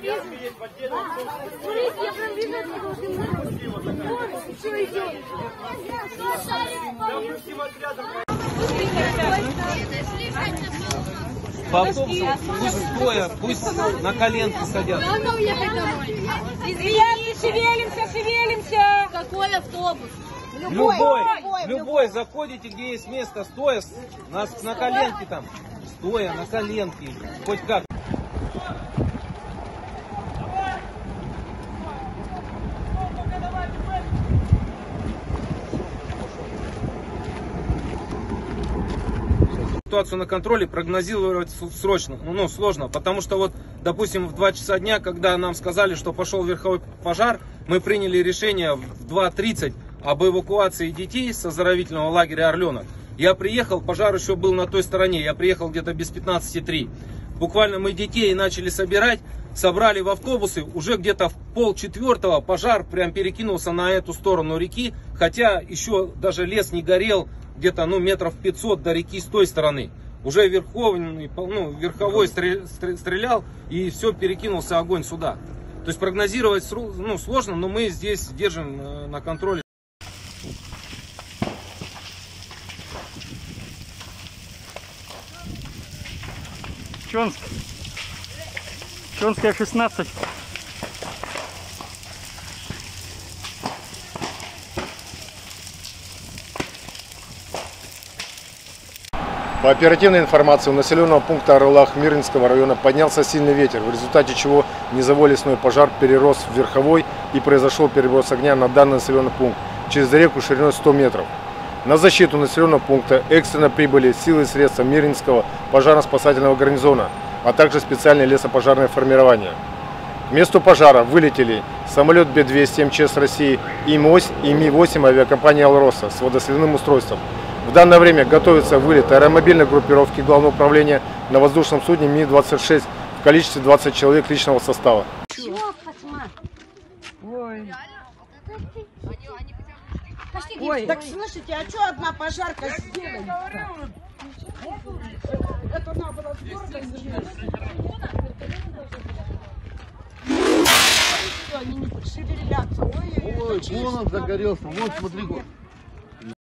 вижу. Смотрите, я прям вижу. Что идет? По автобусу пусть стоя, пусть на коленки садятся. Можно уехать домой? Извините, шевелимся. Какой автобус? Любой, заходите, где есть место, стоя, на коленки там, стоя, на коленки, хоть как. Ситуацию на контроле прогнозировать срочно, сложно, потому что вот, допустим, в 2 часа дня, когда нам сказали, что пошел верховой пожар, мы приняли решение в 2:30 об эвакуации детей с оздоровительного лагеря «Орленок». Я приехал, пожар еще был на той стороне, я приехал где-то без 15:03. Буквально мы детей начали собирать, собрали в автобусы, уже где-то в 3:30 пожар прям перекинулся на эту сторону реки, хотя еще даже лес не горел, где-то метров 500 до реки с той стороны. Уже верховой стрелял, и все, перекинулся огонь сюда. То есть прогнозировать сложно, но мы здесь держим на контроле. Чонская 16. По оперативной информации, у населенного пункта Орлах Мирнинского района поднялся сильный ветер, в результате чего низовой лесной пожар перерос в верховой и произошел переброс огня на данный населенный пункт через реку шириной 100 метров. На защиту населенного пункта экстренно прибыли силы и средства Мирнинского пожарно-спасательного гарнизона, а также специальное лесопожарное формирование. К месту пожара вылетели самолет Б-200 МЧС России и Ми-8 авиакомпании «Алроса» с водосливным устройством. В данное время готовится вылет аэромобильной группировки Главного управления на воздушном судне Ми-26 в количестве 20 человек личного состава. Ой, так слушайте, а что одна пожарка сделает? Это надо было сделать. Они не шевелятся. Ой, вон он загорелся. Вот, смотри,